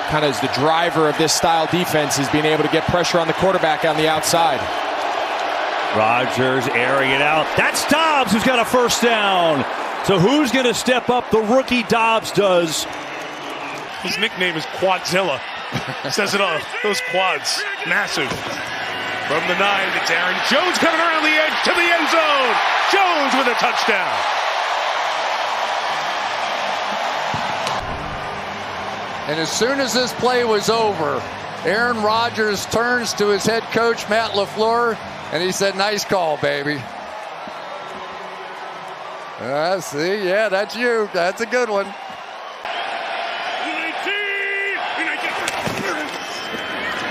kind of is the driver of this style defense, is being able to get pressure on the quarterback on the outside. Rodgers airing it out. That's Dobbs who's got a first down. So who's going to step up? The rookie Dobbs does. His nickname is Quadzilla. Says it all. Those quads, massive. From the 9, it's Aaron Jones coming around the edge to the end zone. Jones with a touchdown. And as soon as this play was over, Aaron Rodgers turns to his head coach, Matt LaFleur, and he said, "Nice call, baby." See, yeah, that's you. That's a good one.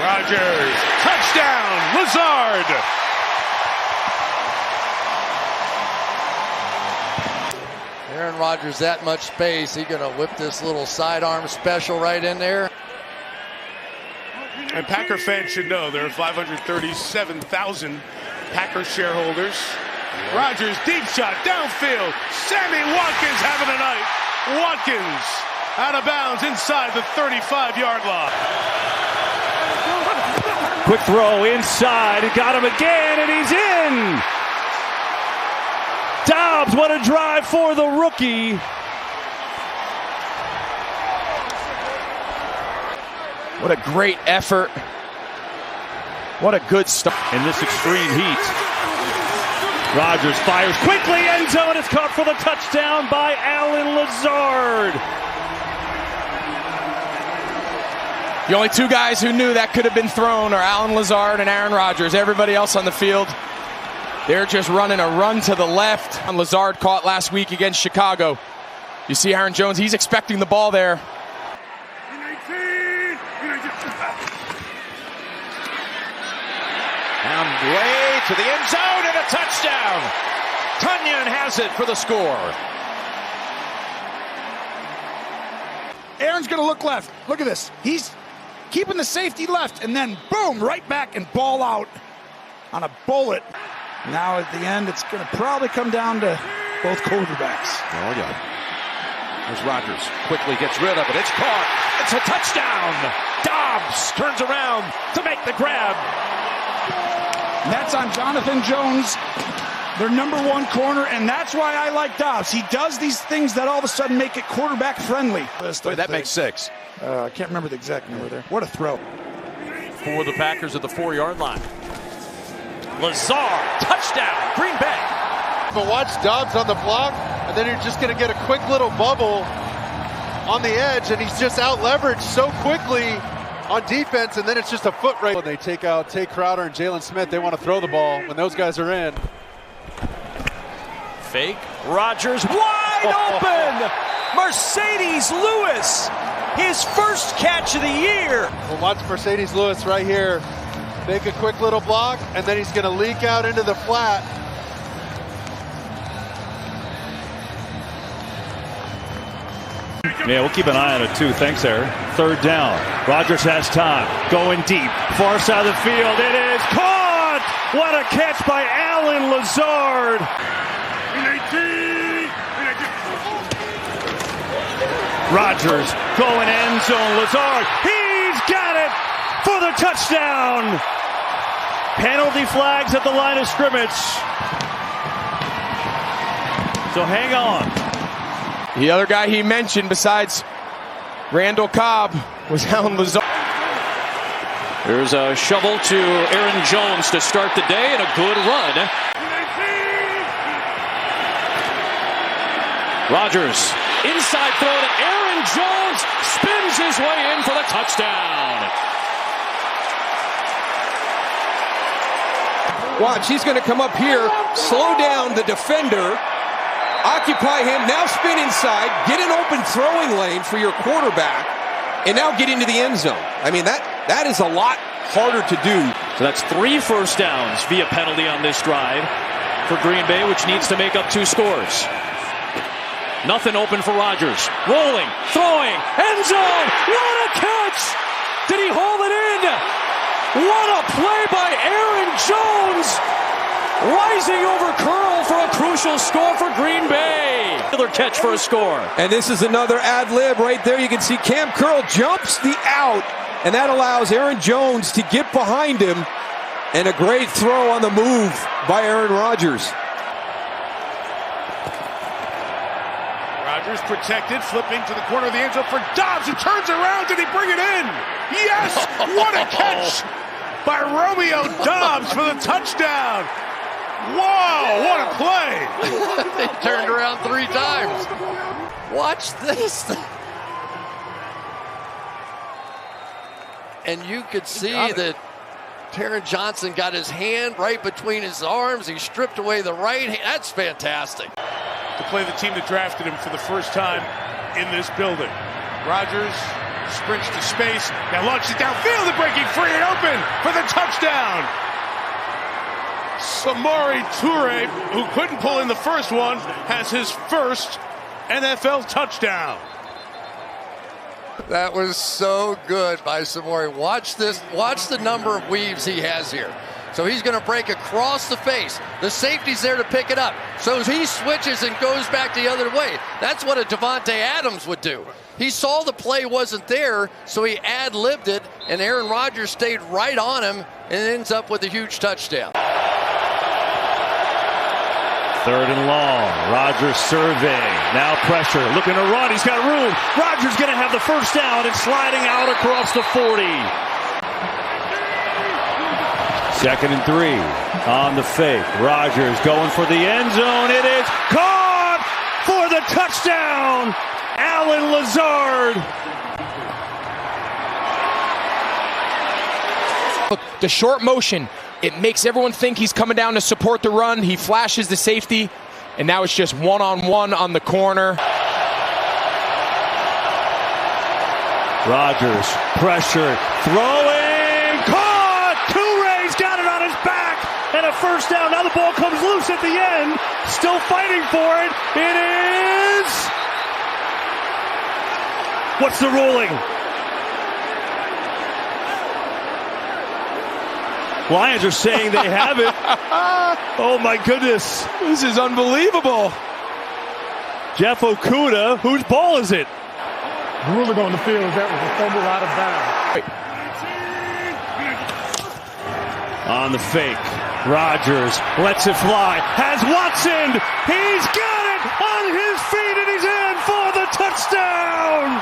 Rodgers, touchdown, Lazard. Aaron Rodgers, that much space, he's gonna whip this little sidearm special right in there. And Packer fans should know there are 537,000 Packer shareholders. Rodgers, deep shot, downfield. Sammy Watkins having a night. Watkins out of bounds inside the 35-yard line. Quick throw inside. He got him again, and he's in. Dobbs, what a drive for the rookie. What a great effort. What a good start. In this extreme heat. Rodgers fires quickly, end zone. It's caught for the touchdown by Allen Lazard. The only two guys who knew that could have been thrown are Allen Lazard and Aaron Rodgers. Everybody else on the field, they're just running a run to the left. And Lazard caught last week against Chicago. You see Aaron Jones, he's expecting the ball there. Down way to the end zone and a touchdown. Tunyon has it for the score. Aaron's going to look left. Look at this. He's keeping the safety left, and then boom, right back and ball out on a bullet. Now at the end, it's going to probably come down to both quarterbacks. Oh, yeah. There's Rodgers. Quickly gets rid of it. It's caught. It's a touchdown. Dobbs turns around to make the grab. And that's on Jonathan Jones, their number one corner, and that's why I like Dobbs. He does these things that all of a sudden make it quarterback friendly. Wait, that makes 6. I can't remember the exact number there. What a throw. For the Packers at the 4-yard line. Lazard, touchdown, Green Bay. But watch Dobbs on the block, and then you're just going to get a quick little bubble on the edge, and he's just out leveraged so quickly on defense, and then it's just a foot race. When they take out Tay Crowder and Jalen Smith, they want to throw the ball when those guys are in. Fake. Rodgers wide open. Mercedes Lewis, his first catch of the year. Well, watch Mercedes Lewis right here. Make a quick little block, and then he's going to leak out into the flat. Yeah, we'll keep an eye on it too. Thanks, Eric. 3rd down. Rodgers has time. Going deep. Far side of the field. It is caught! What a catch by Allen Lazard. Rodgers going end zone. Lazard. He's got it for the touchdown. Penalty flags at the line of scrimmage. So hang on. The other guy he mentioned besides Randall Cobb was Allen Lazard. There's a shovel to Aaron Jones to start the day and a good run. Rodgers, inside throw to Aaron Jones, spins his way in for the touchdown. Watch, he's going to come up here, slow down the defender, occupy him, now spin inside, get an open throwing lane for your quarterback, and now get into the end zone. I mean, that is a lot harder to do. So that's 3 first downs via penalty on this drive for Green Bay, which needs to make up 2 scores. Nothing open for Rodgers. Rolling, throwing, end zone. What a catch! Did he haul it in? What a play by Aaron Jones! Rising over curl for a crucial score for Green Bay. Another catch for a score. And this is another ad-lib right there. You can see Cam Curl jumps the out, and that allows Aaron Jones to get behind him. And a great throw on the move by Aaron Rodgers. Rodgers protected, flipping to the corner of the end zone for Dobbs, who turns around. Did he bring it in? Yes! What a catch by Romeo Dobbs for the touchdown. Whoa, what a play. They turned around 3 times. Watch this. And you could see that Taron Johnson got his hand right between his arms. He stripped away the right hand. That's fantastic. To play the team that drafted him for the first time in this building. Rodgers sprints to space, now launches downfield and breaking free and open for the touchdown. Samori Toure, who couldn't pull in the first one, has his first NFL touchdown. That was so good by Samori. Watch this. Watch the number of weaves he has here. So he's going to break across the face. The safety's there to pick it up. So he switches and goes back the other way. That's what a Devontae Adams would do. He saw the play wasn't there, so he ad-libbed it, and Aaron Rodgers stayed right on him and ends up with a huge touchdown. 3rd and long. Rodgers surveying. Now pressure. Looking to run. He's got room. Rodgers going to have the first down and sliding out across the 40. 2nd and 3 on the fake. Rodgers going for the end zone. It is caught for the touchdown. Allen Lazard. The short motion, it makes everyone think he's coming down to support the run. He flashes the safety, and now it's just one-on-one on the corner. Rodgers, pressure, throwing, caught! Toure's got it on his back, and a first down. Now the ball comes loose at the end. Still fighting for it. It is... What's the ruling? Lions are saying they have it. Oh my goodness. This is unbelievable. Jeff Okudah, whose ball is it? The ruling on the field is that was a fumble out of bounds. On the fake, Rodgers lets it fly, has Watson, he's got it on his feet and he's in for the touchdown!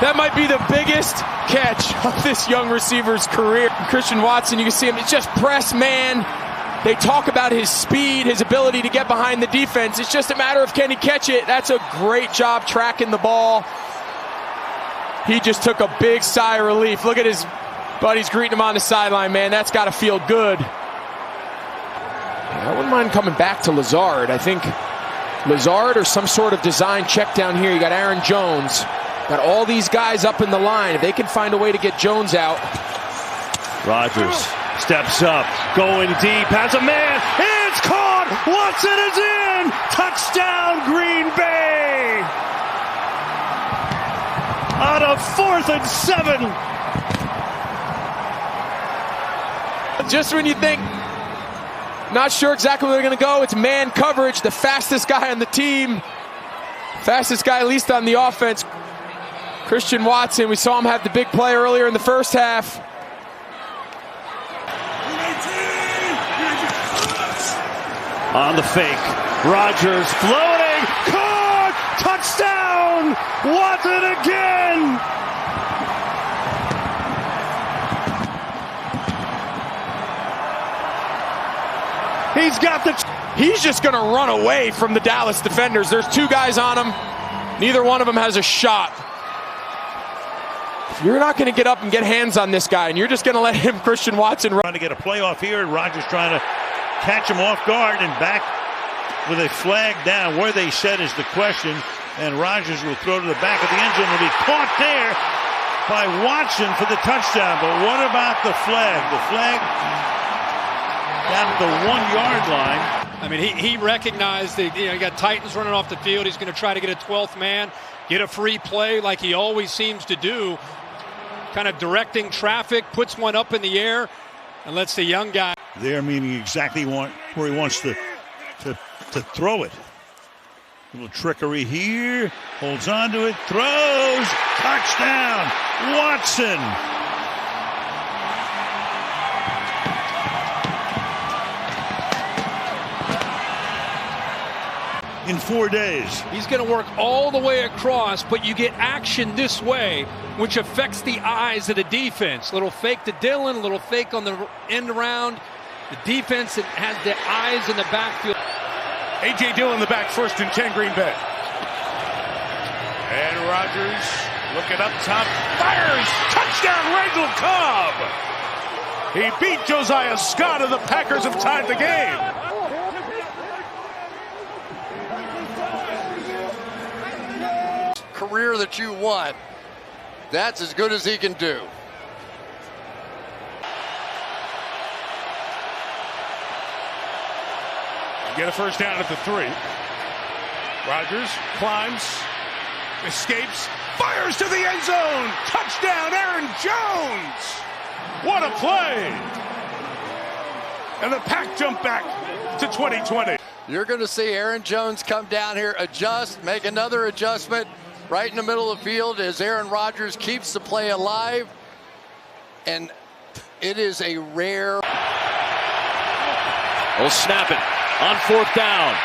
That might be the biggest catch of this young receiver's career. Christian Watson, you can see him, it's just press man. They talk about his speed, his ability to get behind the defense. It's just a matter of can he catch it. That's a great job tracking the ball. He just took a big sigh of relief. Look at his buddies greeting him on the sideline, man. That's got to feel good. I wouldn't mind coming back to Lazard. I think Lazard or some sort of design check down here. You got Aaron Jones. Got all these guys up in the line. If they can find a way to get Jones out. Rodgers steps up, going deep, has a man. It's caught. Watson is in. Touchdown, Green Bay. On a 4th and 7. Just when you think, not sure exactly where they're going to go, it's man coverage. The fastest guy on the team. Fastest guy, at least on the offense. Christian Watson, we saw him have the big play earlier in the first half. On the fake, Rodgers floating, caught, touchdown, Watson again. He's got the... He's just going to run away from the Dallas defenders. There's 2 guys on him. Neither one of them has a shot. You're not going to get up and get hands on this guy, and you're just going to let him, Christian Watson, run. Trying to get a playoff here, and Rodgers trying to catch him off guard and back with a flag down. Where they set is the question, and Rodgers will throw to the back of the end zone. Will be caught there by Watson for the touchdown. But what about the flag? The flag down at the 1-yard line. I mean, he recognized that, you got Titans running off the field. He's going to try to get a 12th man, get a free play like he always seems to do. kind of directing traffic, puts one up in the air, and lets the young guy. There, meaning exactly where he wants to throw it. A little trickery here. Holds on to it. Throws. Touchdown. Watson. In 4 days. He's going to work all the way across, but you get action this way, which affects the eyes of the defense. Little fake to Dillon, little fake on the end around. The defense has the eyes in the backfield. A.J. Dillon in the back, 1st and 10, Green Bay. And Rodgers looking up top, fires, touchdown, Randall Cobb. He beat Josiah Scott, and the Packers have tied the game. Career that you want, that's as good as he can do. Get a first down at the 3. Rodgers climbs, escapes, fires to the end zone. Touchdown, Aaron Jones. What a play. And the Pack jump back to 2020. You're going to see Aaron Jones come down here, adjust, make another adjustment right in the middle of the field as Aaron Rodgers keeps the play alive. And it is a rare. We'll snap it. On 4th down,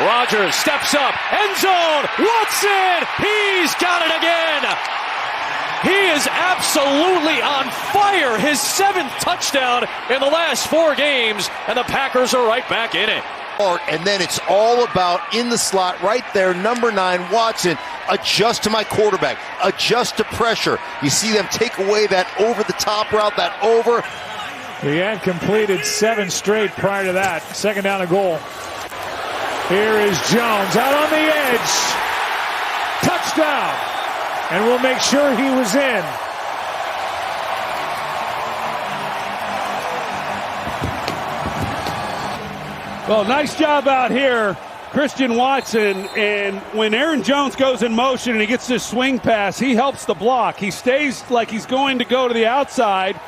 Rodgers steps up, end zone, Watson, he's got it again. He is absolutely on fire, his 7th touchdown in the last 4 games, and the Packers are right back in it. And then it's all about in the slot right there, number 9, Watson. Adjust to my quarterback, adjust to pressure. You see them take away that over-the-top route, that over. He had completed 7 straight prior to that. 2nd down and goal. Here is Jones out on the edge. Touchdown. And we'll make sure he was in. Well, nice job out here, Christian Watson. And when Aaron Jones goes in motion and he gets this swing pass, he helps the block. He stays like he's going to go to the outside.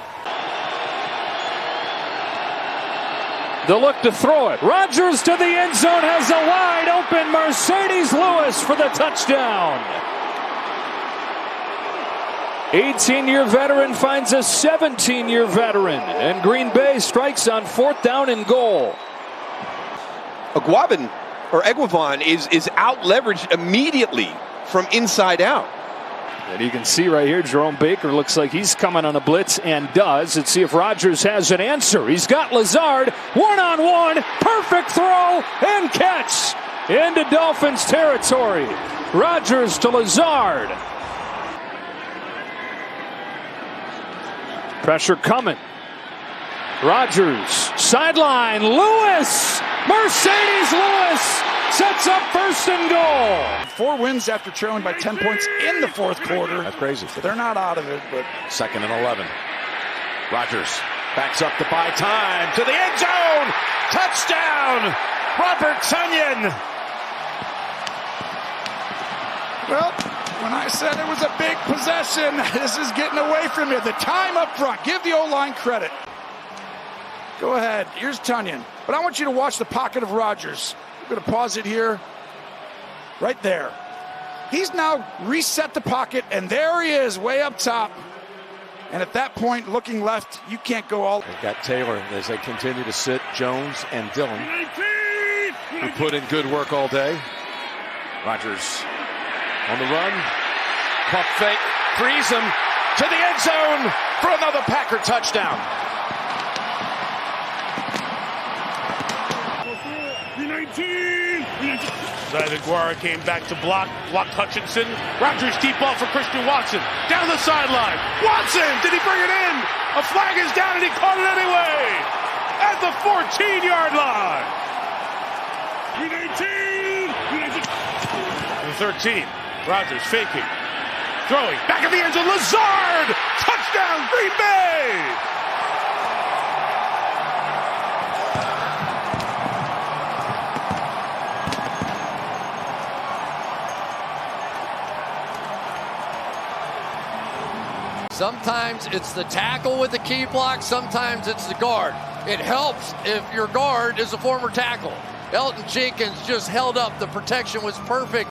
The look to throw it. Rodgers to the end zone, has a wide open Mercedes Lewis for the touchdown. 18-year veteran finds a 17-year veteran, and Green Bay strikes on 4th down and goal. Eguavon is out leveraged immediately from inside out. And you can see right here, Jerome Baker looks like he's coming on a blitz and does. Let's see if Rodgers has an answer. He's got Lazard, one-on-one, perfect throw and catch into Dolphins territory. Rodgers to Lazard. Pressure coming. Rodgers, sideline, Lewis, Mercedes Lewis sets up 1st and goal. 4 wins after trailing by 10 points in the 4th quarter. That's crazy. So they're not out of it, but 2nd and 11. Rodgers backs up to buy time to the end zone. Touchdown, Robert Tonyan. well, when I said it was a big possession, this is getting away from you. The time up front, give the O-line credit. Go ahead, here's Tonyan. But I want you to watch the pocket of Rodgers. I'm going to pause it here. Right there. He's now reset the pocket, and there he is, way up top. And at that point, looking left, you can't go all. They've got Taylor as they continue to sit Jones and Dillon, who put in good work all day. Rodgers on the run. Pump fake. Frees him to the end zone for another Packer touchdown. Zaiguara came back to block Hutchinson. Rodgers deep ball for Christian Watson. Down the sideline. Watson, did he bring it in? A flag is down and he caught it anyway. At the 14-yard line. The 13. Rodgers faking. Throwing. Back at the end zone. Lazard. Touchdown Green Bay. Sometimes it's the tackle with the key block. Sometimes it's the guard. It helps if your guard is a former tackle. Elgton Jenkins just held up. The protection was perfect.